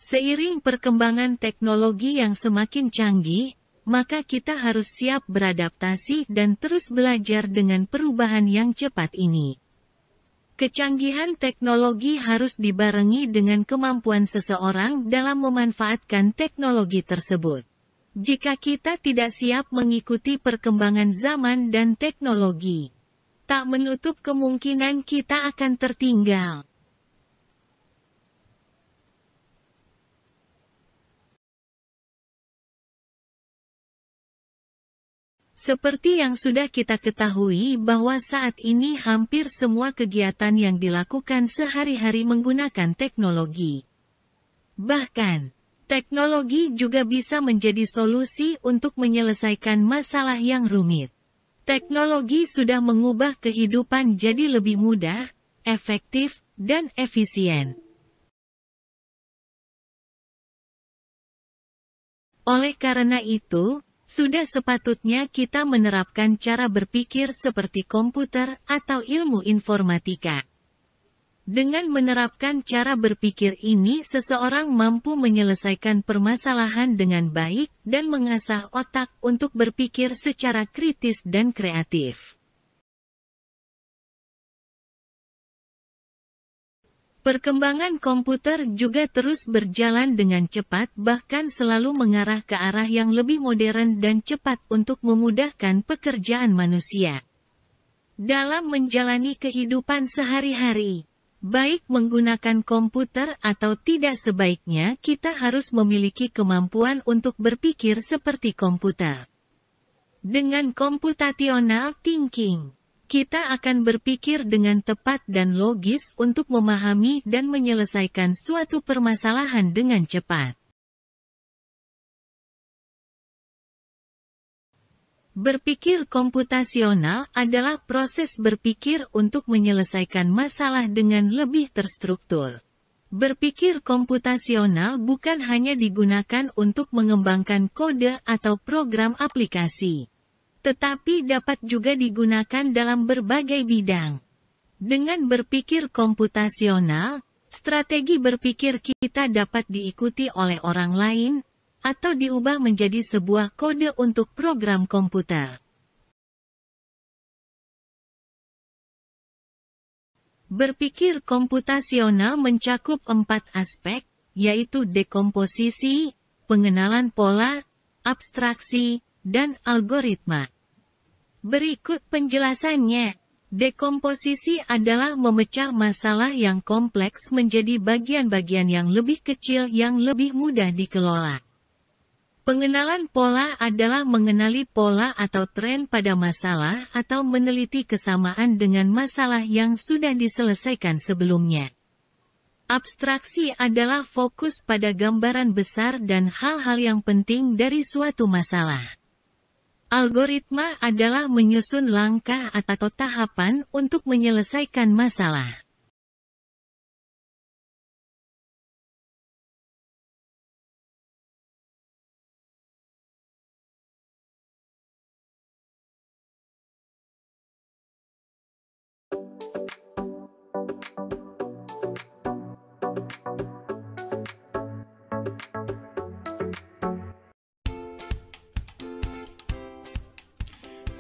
Seiring perkembangan teknologi yang semakin canggih, maka kita harus siap beradaptasi dan terus belajar dengan perubahan yang cepat ini. Kecanggihan teknologi harus dibarengi dengan kemampuan seseorang dalam memanfaatkan teknologi tersebut. Jika kita tidak siap mengikuti perkembangan zaman dan teknologi, tak menutup kemungkinan kita akan tertinggal. Seperti yang sudah kita ketahui bahwa saat ini hampir semua kegiatan yang dilakukan sehari-hari menggunakan teknologi. Bahkan, teknologi juga bisa menjadi solusi untuk menyelesaikan masalah yang rumit. Teknologi sudah mengubah kehidupan jadi lebih mudah, efektif, dan efisien. Oleh karena itu, sudah sepatutnya kita menerapkan cara berpikir seperti komputer atau ilmu informatika. Dengan menerapkan cara berpikir ini, seseorang mampu menyelesaikan permasalahan dengan baik dan mengasah otak untuk berpikir secara kritis dan kreatif. Perkembangan komputer juga terus berjalan dengan cepat, bahkan selalu mengarah ke arah yang lebih modern dan cepat untuk memudahkan pekerjaan manusia. Dalam menjalani kehidupan sehari-hari, baik menggunakan komputer atau tidak, sebaiknya kita harus memiliki kemampuan untuk berpikir seperti komputer. Dengan computational thinking, kita akan berpikir dengan tepat dan logis untuk memahami dan menyelesaikan suatu permasalahan dengan cepat. Berpikir komputasional adalah proses berpikir untuk menyelesaikan masalah dengan lebih terstruktur. Berpikir komputasional bukan hanya digunakan untuk mengembangkan kode atau program aplikasi, tetapi dapat juga digunakan dalam berbagai bidang. Dengan berpikir komputasional, strategi berpikir kita dapat diikuti oleh orang lain, atau diubah menjadi sebuah kode untuk program komputer. Berpikir komputasional mencakup 4 aspek, yaitu dekomposisi, pengenalan pola, abstraksi, dan algoritma. Berikut penjelasannya. Dekomposisi adalah memecah masalah yang kompleks menjadi bagian-bagian yang lebih kecil yang lebih mudah dikelola. Pengenalan pola adalah mengenali pola atau tren pada masalah atau meneliti kesamaan dengan masalah yang sudah diselesaikan sebelumnya. Abstraksi adalah fokus pada gambaran besar dan hal-hal yang penting dari suatu masalah. Algoritma adalah menyusun langkah atau tahapan untuk menyelesaikan masalah.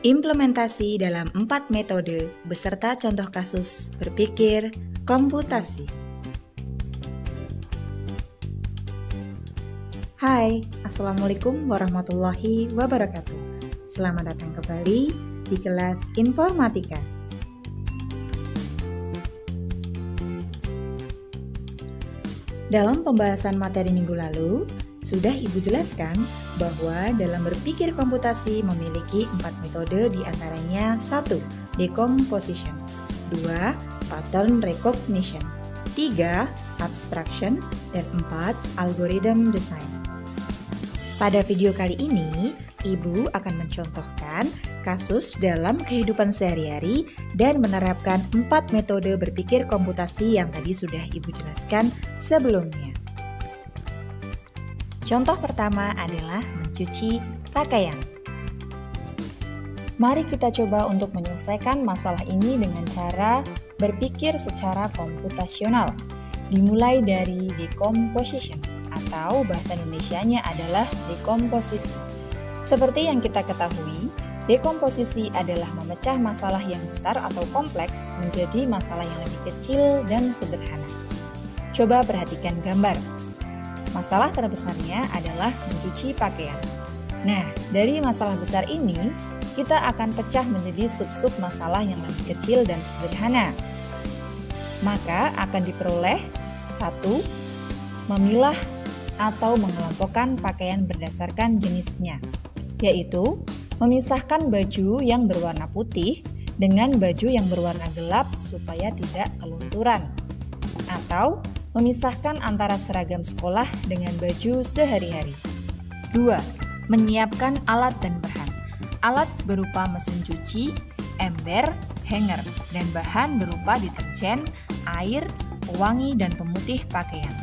Implementasi dalam 4 metode beserta contoh kasus berpikir komputasi. Hai, Assalamualaikum warahmatullahi wabarakatuh. Selamat datang kembali di kelas informatika. Dalam pembahasan materi minggu lalu, sudah Ibu jelaskan bahwa dalam berpikir komputasi memiliki 4 metode, diantaranya 1. Decomposition, 2. Pattern recognition, 3. Abstraction, dan 4. Algorithm design. Pada video kali ini, Ibu akan mencontohkan kasus dalam kehidupan sehari-hari dan menerapkan 4 metode berpikir komputasi yang tadi sudah Ibu jelaskan sebelumnya. Contoh pertama adalah mencuci pakaian. Mari kita coba untuk menyelesaikan masalah ini dengan cara berpikir secara komputasional. Dimulai dari decomposition atau bahasa Indonesianya adalah dekomposisi. Seperti yang kita ketahui, dekomposisi adalah memecah masalah yang besar atau kompleks menjadi masalah yang lebih kecil dan sederhana. Coba perhatikan gambar. Masalah terbesarnya adalah mencuci pakaian. Nah, dari masalah besar ini, kita akan pecah menjadi sub-sub masalah yang lebih kecil dan sederhana. Maka akan diperoleh 1. Memilah atau mengelompokkan pakaian berdasarkan jenisnya, yaitu memisahkan baju yang berwarna putih dengan baju yang berwarna gelap supaya tidak kelunturan, atau memisahkan antara seragam sekolah dengan baju sehari-hari. 2. Menyiapkan alat dan bahan. Alat berupa mesin cuci, ember, hanger, dan bahan berupa deterjen, air, pewangi, dan pemutih pakaian.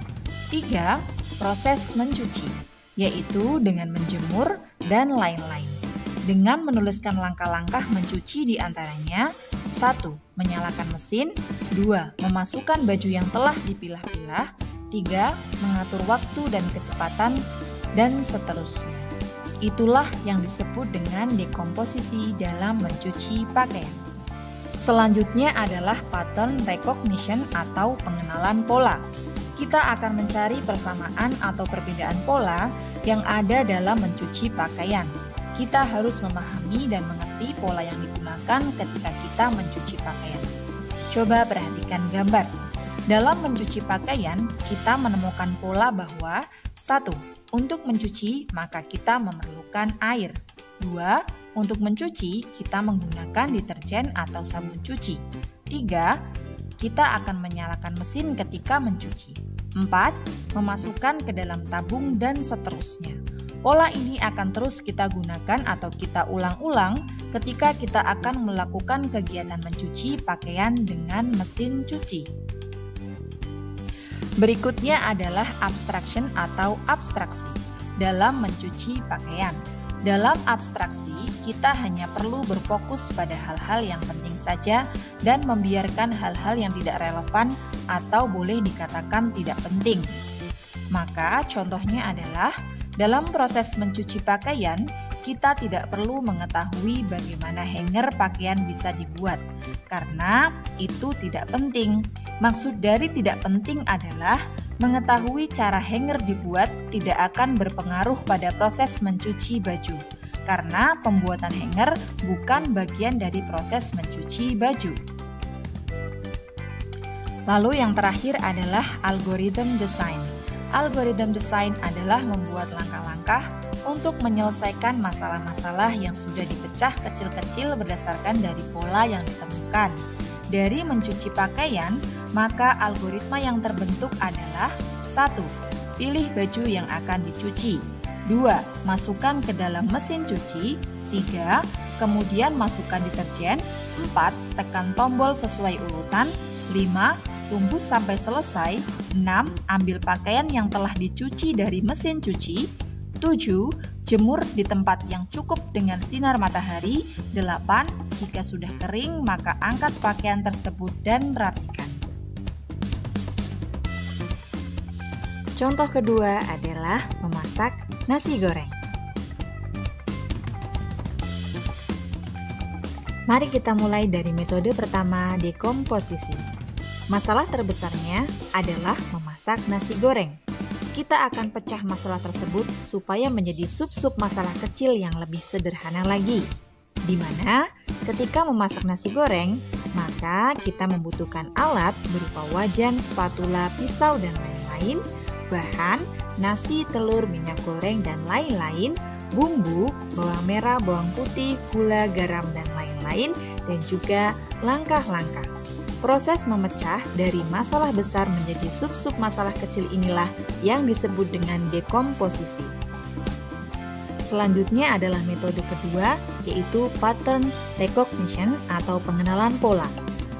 3. Proses mencuci, yaitu dengan menjemur dan lain-lain. Dengan menuliskan langkah-langkah mencuci di antaranya: 1. Menyalakan mesin. 2. Memasukkan baju yang telah dipilah-pilah. 3. Mengatur waktu dan kecepatan, dan seterusnya. Itulah yang disebut dengan dekomposisi dalam mencuci pakaian. Selanjutnya adalah pattern recognition atau pengenalan pola. Kita akan mencari persamaan atau perbedaan pola yang ada dalam mencuci pakaian. Kita harus memahami dan mengerti pola yang digunakan ketika kita mencuci pakaian. Coba perhatikan gambar. Dalam mencuci pakaian, kita menemukan pola bahwa 1. Untuk mencuci, maka kita memerlukan air. 2. Untuk mencuci, kita menggunakan deterjen atau sabun cuci. 3. Kita akan menyalakan mesin ketika mencuci. 4. Memasukkan ke dalam tabung, dan seterusnya. Pola ini akan terus kita gunakan atau kita ulang-ulang ketika kita akan melakukan kegiatan mencuci pakaian dengan mesin cuci. Berikutnya adalah abstraction atau abstraksi dalam mencuci pakaian. Dalam abstraksi, kita hanya perlu berfokus pada hal-hal yang penting saja dan membiarkan hal-hal yang tidak relevan atau boleh dikatakan tidak penting. Maka contohnya adalah dalam proses mencuci pakaian, kita tidak perlu mengetahui bagaimana hanger pakaian bisa dibuat, karena itu tidak penting. Maksud dari tidak penting adalah mengetahui cara hanger dibuat tidak akan berpengaruh pada proses mencuci baju, karena pembuatan hanger bukan bagian dari proses mencuci baju. Lalu yang terakhir adalah algorithm design. Algorithm design adalah membuat langkah-langkah untuk menyelesaikan masalah-masalah yang sudah dipecah kecil-kecil berdasarkan dari pola yang ditemukan. Dari mencuci pakaian, maka algoritma yang terbentuk adalah 1. Pilih baju yang akan dicuci. 2. Masukkan ke dalam mesin cuci. 3. Kemudian masukkan deterjen. 4. Tekan tombol sesuai urutan. 5. Tunggu sampai selesai. 6. Ambil pakaian yang telah dicuci dari mesin cuci. 7. Jemur di tempat yang cukup dengan sinar matahari. 8. Jika sudah kering, maka angkat pakaian tersebut dan rapikan. Contoh kedua adalah memasak nasi goreng. Mari kita mulai dari metode pertama, dekomposisi. Masalah terbesarnya adalah memasak nasi goreng. Kita akan pecah masalah tersebut supaya menjadi sub-sub masalah kecil yang lebih sederhana lagi. Di mana ketika memasak nasi goreng, maka kita membutuhkan alat berupa wajan, spatula, pisau, dan lain-lain, bahan, nasi, telur, minyak goreng, dan lain-lain, bumbu, bawang merah, bawang putih, gula, garam, dan lain-lain, dan juga langkah-langkah. Proses memecah dari masalah besar menjadi sub-sub masalah kecil inilah yang disebut dengan dekomposisi. Selanjutnya adalah metode kedua, yaitu pattern recognition atau pengenalan pola.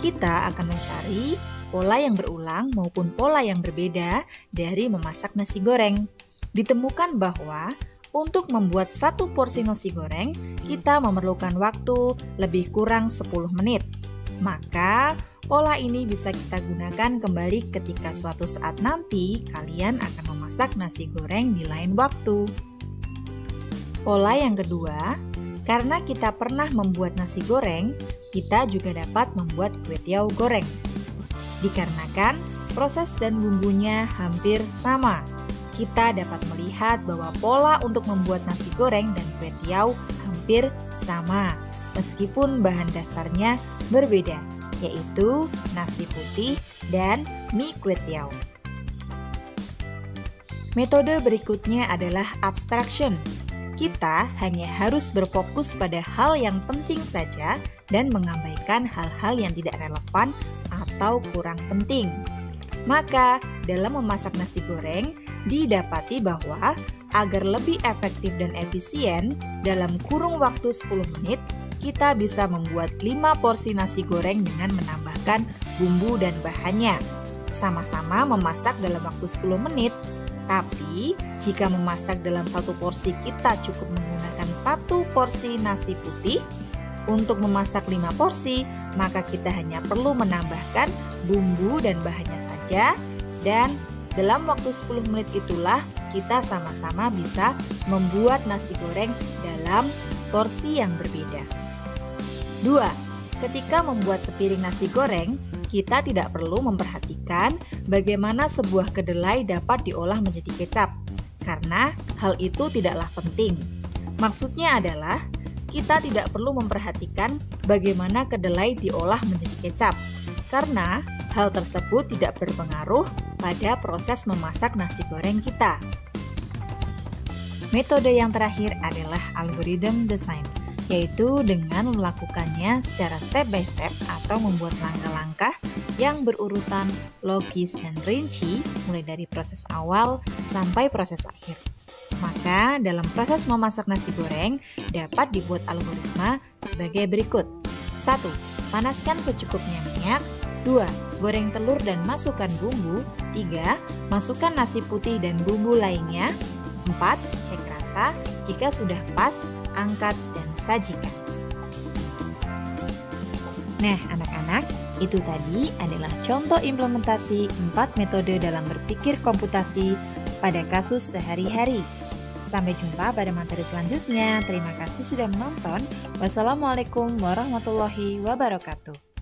Kita akan mencari pola yang berulang maupun pola yang berbeda dari memasak nasi goreng. Ditemukan bahwa untuk membuat satu porsi nasi goreng, kita memerlukan waktu lebih kurang 10 menit. Maka, Pola ini bisa kita gunakan kembali ketika suatu saat nanti kalian akan memasak nasi goreng di lain waktu. Pola yang kedua, karena kita pernah membuat nasi goreng, kita juga dapat membuat kue tiaw goreng. Dikarenakan proses dan bumbunya hampir sama, kita dapat melihat bahwa pola untuk membuat nasi goreng dan kue tiaw hampir sama, meskipun bahan dasarnya berbeda, yaitu nasi putih dan mie kue tiaw. Metode berikutnya adalah abstraction. Kita hanya harus berfokus pada hal yang penting saja dan mengabaikan hal-hal yang tidak relevan atau kurang penting. Maka, dalam memasak nasi goreng, didapati bahwa agar lebih efektif dan efisien, dalam kurung waktu 10 menit, kita bisa membuat 5 porsi nasi goreng dengan menambahkan bumbu dan bahannya. Sama-sama memasak dalam waktu 10 menit. Tapi, jika memasak dalam satu porsi kita cukup menggunakan 1 porsi nasi putih, untuk memasak 5 porsi, maka kita hanya perlu menambahkan bumbu dan bahannya saja, dan dalam waktu 10 menit itulah kita sama-sama bisa membuat nasi goreng dalam porsi yang berbeda. 2. Ketika membuat sepiring nasi goreng, kita tidak perlu memperhatikan bagaimana sebuah kedelai dapat diolah menjadi kecap, karena hal itu tidaklah penting. Maksudnya adalah, kita tidak perlu memperhatikan bagaimana kedelai diolah menjadi kecap, karena hal tersebut tidak berpengaruh pada proses memasak nasi goreng kita. Metode yang terakhir adalah algorithm design, yaitu dengan melakukannya secara step by step atau membuat langkah-langkah yang berurutan logis dan rinci mulai dari proses awal sampai proses akhir. Maka dalam proses memasak nasi goreng dapat dibuat algoritma sebagai berikut. 1. Panaskan secukupnya minyak. 2. Goreng telur dan masukkan bumbu. 3. Masukkan nasi putih dan bumbu lainnya. 4. Cek rasa. Jika sudah pas, angkat dan sajikan. Nah, anak-anak, itu tadi adalah contoh implementasi 4 metode dalam berpikir komputasi pada kasus sehari-hari. Sampai jumpa pada materi selanjutnya. Terima kasih sudah menonton. Wassalamualaikum warahmatullahi wabarakatuh.